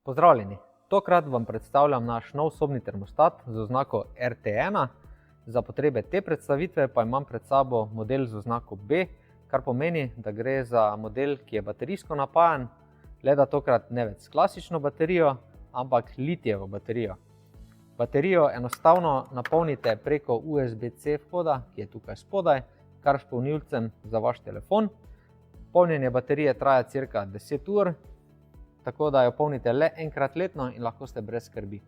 Pozdravljeni! Tokrat vam predstavljam naš nov sobni termostat z oznako RT1. Za potrebe te predstavitve pa imam pred sabo model z oznako B, kar pomeni, da gre za model, ki je baterijsko napajan, le da tokrat ne več s klasično baterijo, ampak litijevo baterijo. Baterijo enostavno napolnite preko USB-C vhoda, ki je tukaj spodaj, kar s polnilcem za vaš telefon. Polnjenje baterije traja cirka 10 ur, tako da jo polnite le enkrat letno in lahko ste brez skrbi.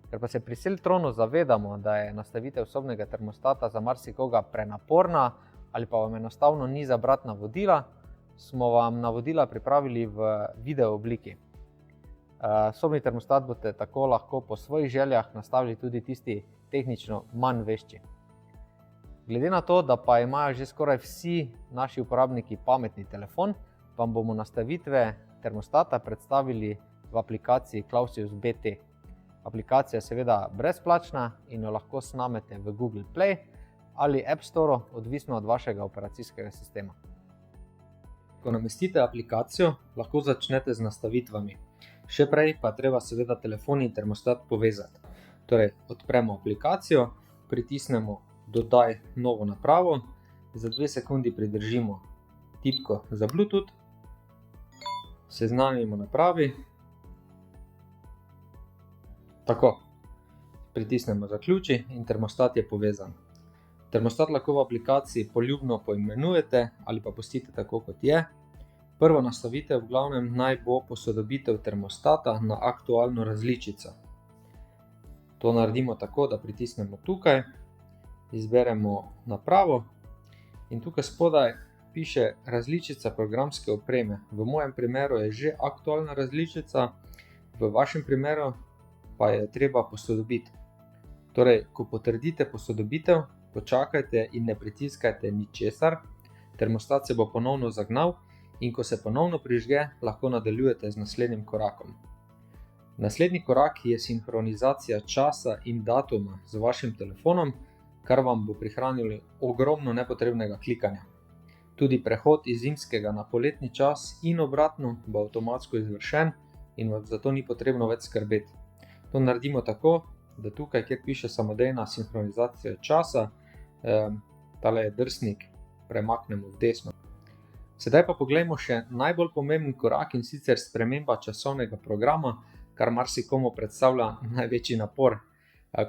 Ker pa se pri Seltronu zavedamo, da je nastavitev sobnega termostata za marsikoga prenaporna ali pa vam enostavno ni za brati navodila, smo vam navodila pripravili v video obliki. Sobni termostat boste tako lahko po svojih željah nastavili tudi tisti tehnično manj vešči. Glede na to, da pa imajo že skoraj vsi naši uporabniki pametni telefon, vam bomo nastavitve termostata predstavili v aplikaciji Clausius BT. Aplikacija je seveda brezplačna in jo lahko snamete v Google Play ali App Store, odvisno od vašega operacijskega sistema. Ko namestite aplikacijo, lahko začnete z nastavitvami. Še prej pa treba seveda telefon in termostat povezati. Torej, odpremo aplikacijo, pritisnemo Dodaj novo napravo, za 2 sekundi pridržimo tipko za Bluetooth, seznanimo napravi, tako, pritisnemo Zaključi in termostat je povezan. Termostat lahko v aplikaciji poljubno poimenujete ali pa pustite tako, kot je. Prvo nastavitev v glavnem naj bo posodobitev termostata na aktualno različico. To naredimo tako, da pritisnemo tukaj, izberemo napravo in tukaj spodaj piše različica programske opreme. V mojem primeru je že aktualna različica, v vašem primeru pa je treba posodobiti. Torej, ko potrdite posodobitev, počakajte in ne pritiskajte ničesar, termostat se bo ponovno zagnal in ko se ponovno prižge, lahko nadaljujete z naslednjim korakom. Naslednji korak je sinhronizacija časa in datuma z vašim telefonom, kar vam bo prihranilo ogromno nepotrebnega klikanja. Tudi prehod iz zimskega na poletni čas in obratno bo avtomatsko izvršen in vam zato ni potrebno več skrbeti. To naredimo tako, da tukaj, kjer piše samodejna sinhronizacija časa, tale drsnik premaknemo v desno. Sedaj pa poglejmo še najbolj pomemben korak in sicer sprememba časovnega programa, kar marsikomu predstavlja največji napor.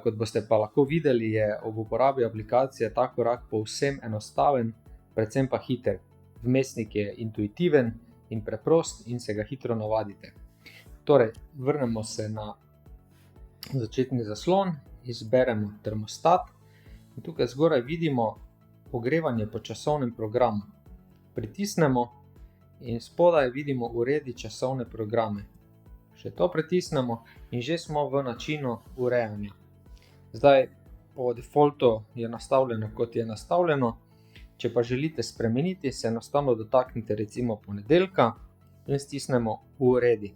Kot boste pa lahko videli, je ob uporabi aplikacije ta korak povsem enostaven, predvsem pa hiter. Vmesnik je intuitiven in preprost in se ga hitro navadite. Torej, vrnemo se na začetni zaslon, izberemo termostat in tukaj zgoraj vidimo ogrevanje po časovnem programu. Pritisnemo in spodaj vidimo uredi časovne programe. Še to pritisnemo in že smo v načinu urejanja. Zdaj, po defaultu je nastavljeno, kot je nastavljeno. Če pa želite spremeniti, se enostavno dotaknite recimo ponedeljka in stisnemo uredi.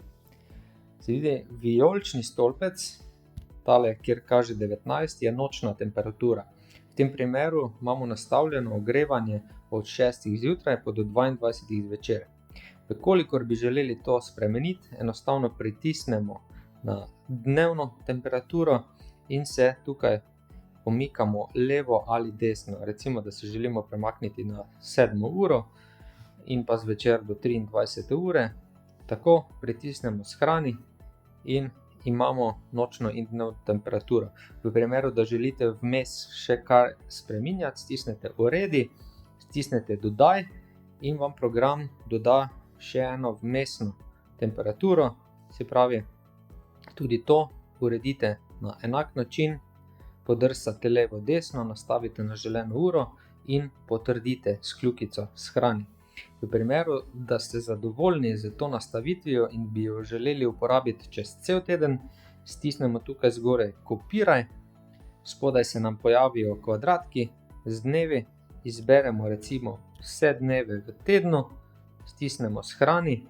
Se vidi vijolični stolpec, tale, kjer kaže 19, je nočna temperatura. V tem primeru imamo nastavljeno ogrevanje od 6 zjutraj pa do 22 zvečer. Vkolikor bi želeli to spremeniti, enostavno pritisnemo na dnevno temperaturo in se tukaj pomikamo levo ali desno. Recimo, da se želimo premakniti na 7 uro in pa zvečer do 23 ure. Tako pritisnemo shrani in imamo nočno in dnevno temperaturo. V primeru, da želite vmes še kar spreminjati, stisnete uredi, stisnete dodaj in vam program doda še eno vmesno temperaturo. Se pravi, tudi to uredite na enak način, podrsate levo desno, nastavite na želeno uro in potrdite s kljukico shrani. V primeru, da ste zadovoljni z to nastavitvijo in bi jo želeli uporabiti čez cel teden, stisnemo tukaj zgoraj kopiraj, spodaj se nam pojavijo kvadratki z dnevi, izberemo recimo vse dneve v tednu, stisnemo shrani,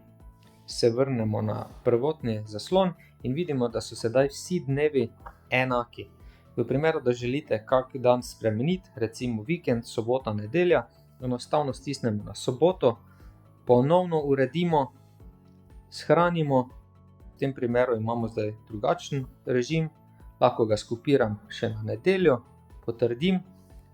se vrnemo na prvotni zaslon in vidimo, da so sedaj vsi dnevi enaki. V primeru, da želite kak dan spremeniti, recimo vikend, sobota, nedelja, enostavno stisnemo na soboto, ponovno uredimo, shranimo tem primeru imamo zdaj drugačen režim, lahko ga skopiram še na nedeljo, potrdim,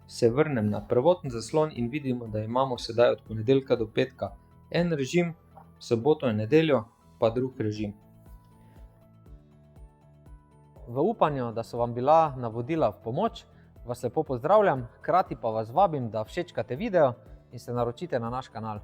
se vrnem na prvotni zaslon in vidimo, da imamo sedaj od ponedeljka do petka en režim, soboto in nedeljo pa drug režim. V upanju, da so vam bila navodila v pomoč, vas lepo pozdravljam, hkrati pa vas vabim, da všečkate video in se naročite na naš kanal.